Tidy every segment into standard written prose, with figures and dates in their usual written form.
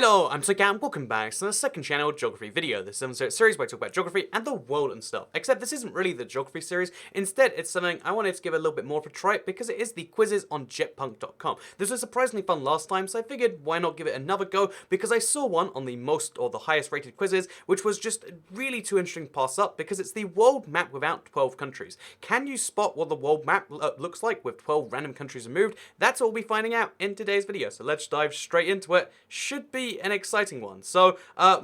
Hello, I'm Gam, welcome back to the second channel geography video. This is a series where I talk about geography and the world and stuff. Except this isn't really the geography series, instead it's something I wanted to give a little bit more of a try because it is the quizzes on jetpunk.com. This was surprisingly fun last time, so I figured why not give it another go because I saw one on the most or the highest rated quizzes, which was just really too interesting to pass up because it's the world map without 12 countries. Can you spot what the world map looks like with 12 random countries removed? That's what we'll be finding out in today's video, so let's dive straight into it. Should be an exciting one. So,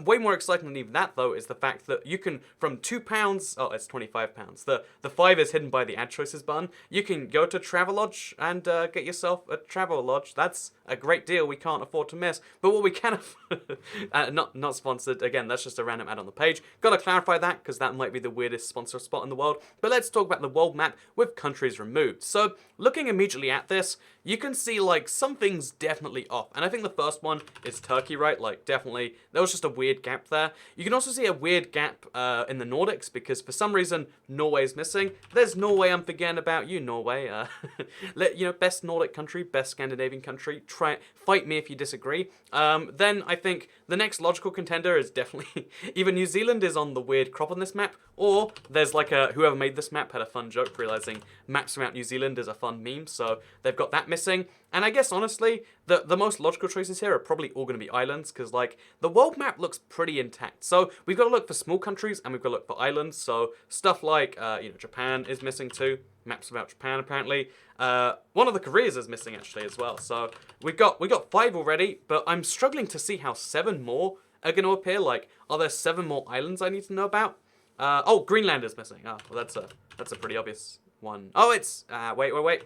way more exciting than even that, though, is the fact that you can, from £2, oh, it's £25. The 5 is hidden by the Add Choices button. You can go to Travelodge and get yourself a Travelodge. That's a great deal we can't afford to miss. But what we can not sponsored, again, that's just a random ad on the page. Gotta clarify that, because that might be the weirdest sponsor spot in the world. But let's talk about the world map with countries removed. So, looking immediately at this, you can see, like, something's definitely off. And I think the first one is Turkey, right? Like, definitely, there was just a weird gap there. You can also see a weird gap in the Nordics, because for some reason, Norway's missing. There's Norway, I'm forgetting about you, Norway. You know, best Nordic country, best Scandinavian country. Fight me if you disagree. Then I think the next logical contender is definitely either New Zealand is on the weird crop on this map, or there's like whoever made this map had a fun joke realizing maps around New Zealand is a fun meme, so they've got that missing. And I guess honestly, the most logical choices here are probably all going to be islands, because like the world map looks pretty intact. So we've got to look for small countries and we've got to look for islands. So stuff like you know, Japan is missing too. Maps about Japan apparently. One of the Koreas is missing actually as well. So we got 5 already, but I'm struggling to see how 7 more are going to appear. Like, are there 7 more islands I need to know about? Oh, Greenland is missing. Oh, well, that's a pretty obvious one. Oh, it's wait.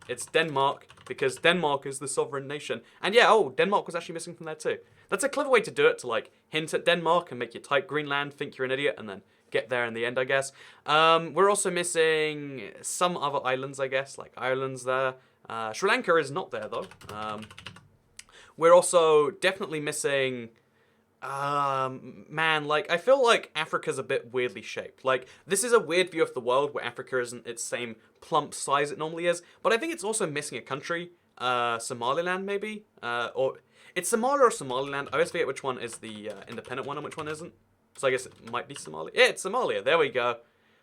It's Denmark, because Denmark is the sovereign nation. And yeah, oh, Denmark was actually missing from there too. That's a clever way to do it, to like hint at Denmark and make you type Greenland, think you're an idiot, and then get there in the end, I guess. We're also missing some other islands, I guess, like Ireland's there. Sri Lanka is not there though. We're also definitely missing... man, like, I feel like Africa's a bit weirdly shaped. Like, this is a weird view of the world where Africa isn't its same plump size it normally is, but I think it's also missing a country. Somaliland, maybe? Or, it's Somalia or Somaliland. I always forget which one is the independent one and which one isn't. So I guess it might be Somalia. Yeah, it's Somalia. There we go.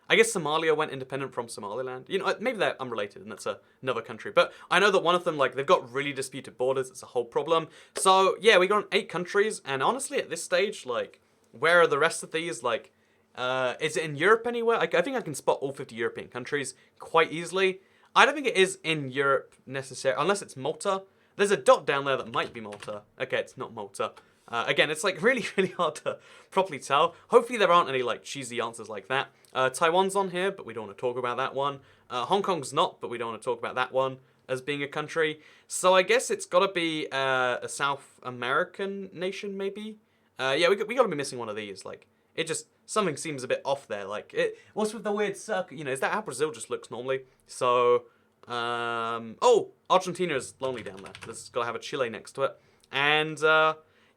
I guess Somalia went independent from Somaliland. You know, maybe they're unrelated and that's another country. But I know that one of them, like, they've got really disputed borders. It's a whole problem. So, yeah, we got 8 countries. And honestly, at this stage, like, where are the rest of these? Like, is it in Europe anywhere? I think I can spot all 50 European countries quite easily. I don't think it is in Europe necessarily, unless it's Malta. There's a dot down there that might be Malta. Okay, it's not Malta. Again, it's like really hard to properly tell. Hopefully there aren't any like cheesy answers like that. Taiwan's on here, but we don't want to talk about that one. Hong Kong's not, but we don't want to talk about that one as being a country. So I guess it's got to be a South American nation, maybe. Yeah, we got to be missing one of these. Like, it just, something seems a bit off there. Like, what's with the weird circle? You know, is that how Brazil just looks normally? So, oh, Argentina is lonely down there. It's got to have a Chile next to it. And,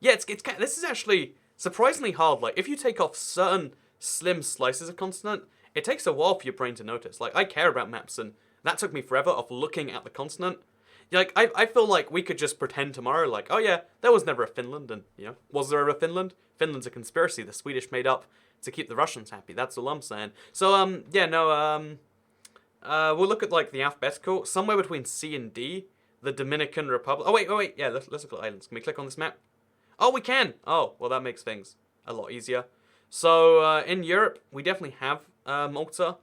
yeah, this is actually surprisingly hard. Like, if you take off certain slim slices of continent, it takes a while for your brain to notice. Like, I care about maps, and that took me forever of looking at the continent. Like, I feel like we could just pretend tomorrow, like, oh yeah, there was never a Finland, and, you know, was there ever a Finland? Finland's a conspiracy the Swedish made up to keep the Russians happy. That's all I'm saying. So, yeah, no, we'll look at, like, the alphabetical. Somewhere between C and D, the Dominican Republic. Oh, wait, yeah, let's look at islands. Can we click on this map? Oh, we can! Oh, well, that makes things a lot easier. So, in Europe, we definitely have Malta,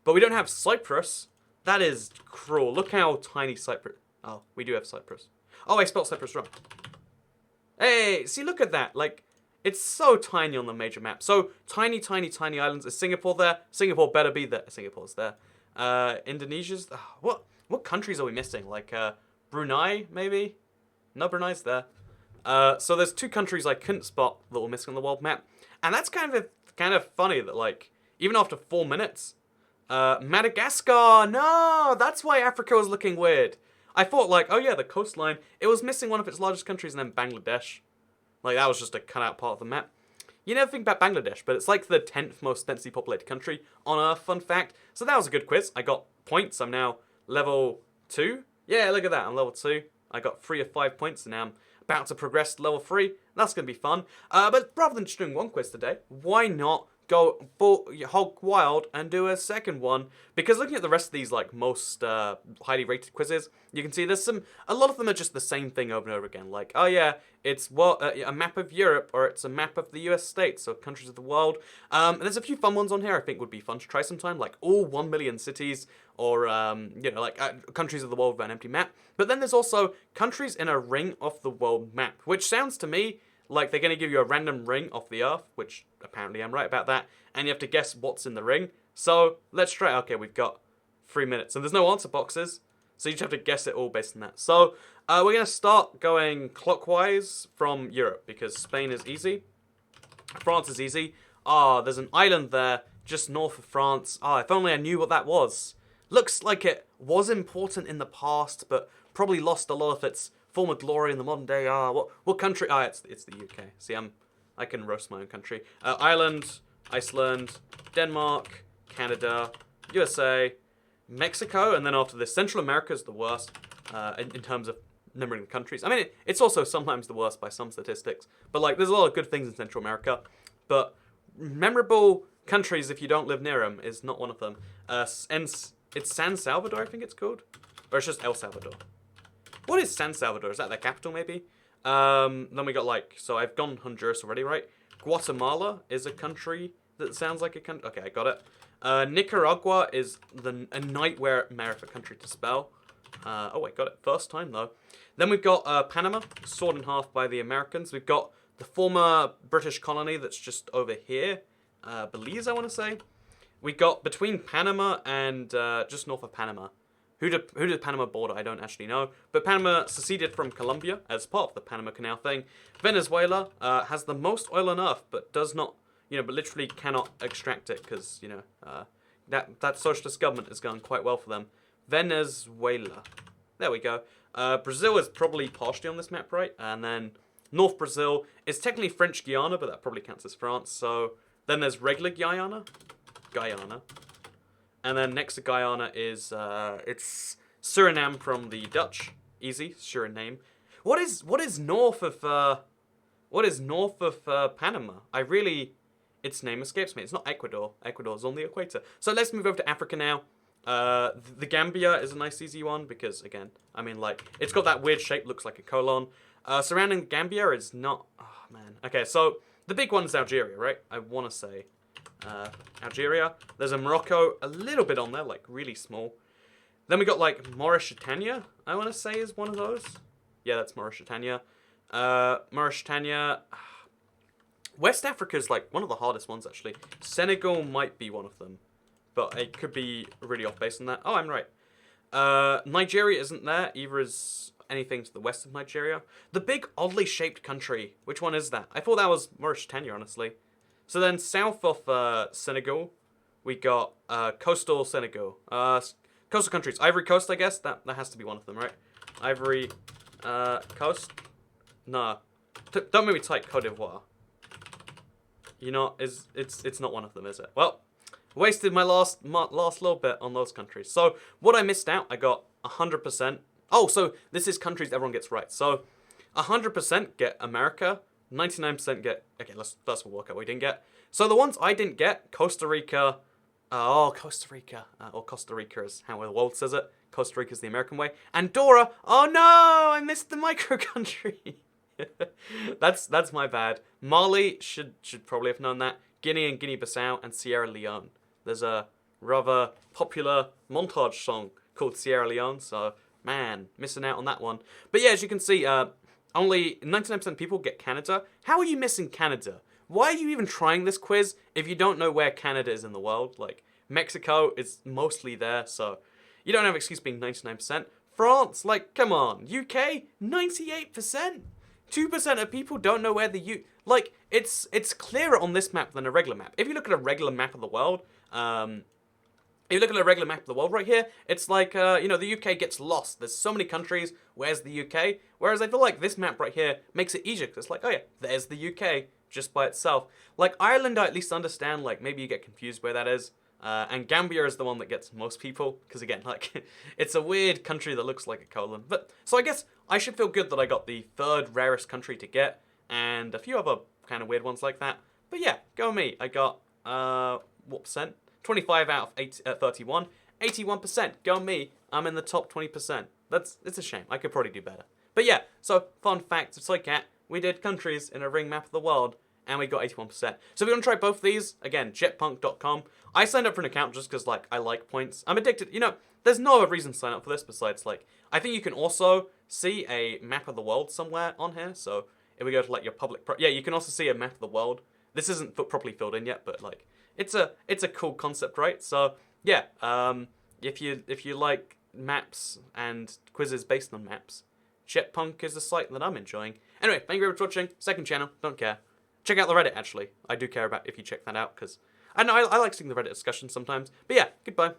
but we don't have Cyprus. That is cruel. Look how tiny Cyprus... Oh, we do have Cyprus. Oh, I spelled Cyprus wrong. Hey, see, look at that. Like, it's so tiny on the major map. So, tiny islands. Is Singapore there? Singapore better be there. Singapore's there. Indonesia's... Oh, what countries are we missing? Like, Brunei, maybe? No, Brunei's there. So there's 2 countries I couldn't spot that were missing on the world map. And that's kind of funny that, like, even after 4 minutes, Madagascar, no, that's why Africa was looking weird. I thought, like, oh yeah, the coastline, it was missing one of its largest countries, and then Bangladesh. Like, that was just a cut-out part of the map. You never think about Bangladesh, but it's like the 10th most densely populated country on Earth, fun fact. So that was a good quiz. I got points. I'm now level 2. Yeah, look at that, I'm level 2. I got 3 of 5 points, and now I'm about to progress to level 3. That's going to be fun. But rather than just doing one quiz today, why not go hog wild and do a second one? Because looking at the rest of these like most highly rated quizzes, you can see there's a lot of them are just the same thing over and over again. Like, oh yeah, it's a map of Europe, or it's a map of the US states, or countries of the world. There's a few fun ones on here I think would be fun to try sometime, like all 1 million cities, or countries of the world with an empty map. But then there's also countries in a ring of the world map, which sounds to me like they're going to give you a random ring off the Earth, which apparently I'm right about that, and you have to guess what's in the ring. So let's try. Okay, we've got 3 minutes, and there's no answer boxes, so you just have to guess it all based on that. So we're going to start going clockwise from Europe, because Spain is easy, France is easy. There's an island there just north of France. If only I knew what that was. Looks like it was important in the past, but probably lost a lot of its former glory in the modern day. What country? It's the UK. See, I can roast my own country. Ireland, Iceland, Denmark, Canada, USA, Mexico, and then after this, Central America is the worst in terms of numbering the countries. I mean, it's also sometimes the worst by some statistics, but like, there's a lot of good things in Central America, but memorable countries if you don't live near them is not one of them. It's San Salvador, I think it's called, or it's just El Salvador. What is San Salvador? Is that their capital, maybe? Then we got, so I've gone Honduras already, right? Guatemala is a country that sounds like a country. Okay, I got it. Nicaragua is a nightmare of a country to spell. I got it. First time, though. Then we've got Panama, sawed in half by the Americans. We've got the former British colony that's just over here. Belize, I want to say. We got between Panama and just north of Panama. Who did Panama border? I don't actually know. But Panama seceded from Colombia as part of the Panama Canal thing. Venezuela has the most oil on Earth, but does not, but literally cannot extract it because, that socialist government has gone quite well for them. Venezuela. There we go. Brazil is probably partially on this map, right? And then North Brazil is technically French Guyana, but that probably counts as France. So then there's regular Guyana. And then next to Guyana is, it's Suriname from the Dutch. Easy, Suriname. What is north of Panama? Its name escapes me. It's not Ecuador. Ecuador's on the equator. So let's move over to Africa now. The Gambia is a nice easy one because, again, it's got that weird shape, looks like a colon. Surrounding Gambia is not, oh man. Okay, so the big one is Algeria, right? I want to say. Algeria. There's a Morocco, a little bit on there, like really small. Then we got Mauritania, I want to say is one of those. Yeah, that's Mauritania. Mauritania. West Africa is one of the hardest ones actually. Senegal might be one of them, but it could be really off base on that. Oh, I'm right. Nigeria isn't there, either is anything to the west of Nigeria. The big oddly shaped country, which one is that? I thought that was Mauritania, honestly. So then south of Senegal, we got coastal Senegal. Coastal countries. Ivory Coast, I guess. That has to be one of them, right? Ivory Coast? Nah. Don't make me type Cote d'Ivoire. It's not one of them, is it? Well, wasted my last little bit on those countries. So what I missed out, I got 100%. Oh, so this is countries everyone gets right. So 100% get America. 99% get... Okay, let's first of all work out what we didn't get. So the ones I didn't get, Costa Rica... Costa Rica. Or Costa Rica is how the world says it. Costa Rica is the American way. Andorra! Oh no! I missed the micro country! That's my bad. Mali should probably have known that. Guinea and Guinea-Bissau and Sierra Leone. There's a rather popular montage song called Sierra Leone, so, man, missing out on that one. But yeah, as you can see, only 99% of people get Canada. How are you missing Canada? Why are you even trying this quiz if you don't know where Canada is in the world? Mexico is mostly there, so you don't have excuse being 99%. France, come on. UK, 98%. 2% of people don't know where the it's clearer on this map than a regular map. If you look at a regular map of the world, right here, it's the UK gets lost. There's so many countries, where's the UK? Whereas I feel like this map right here makes it easier, because it's oh yeah, there's the UK, just by itself. Ireland, I at least understand, maybe you get confused where that is. And Gambia is the one that gets most people, because again, like, it's a weird country that looks like a colon. But, so I guess I should feel good that I got the third rarest country to get, and a few other kind of weird ones like that. But yeah, go me. I got, what percent? 25 out of 31. 81%. Go me. I'm in the top 20%. It's a shame. I could probably do better. But yeah, so fun fact, it's like we did countries in a ring map of the world, and we got 81%. So if you want to try both of these, again, jetpunk.com. I signed up for an account just because, like, I like points. I'm addicted. You know, there's no other reason to sign up for this besides, like, I think you can also see a map of the world somewhere on here. So if we go to, like, your public... yeah, you can also see a map of the world. This isn't properly filled in yet, but, like, it's a cool concept, right? So, yeah, if you like maps and quizzes based on maps, Jetpunk is a site that I'm enjoying. Anyway, thank you very much for watching. Second channel, don't care. Check out the Reddit, actually. I do care about if you check that out, because I know I like seeing the Reddit discussion sometimes. But yeah, goodbye.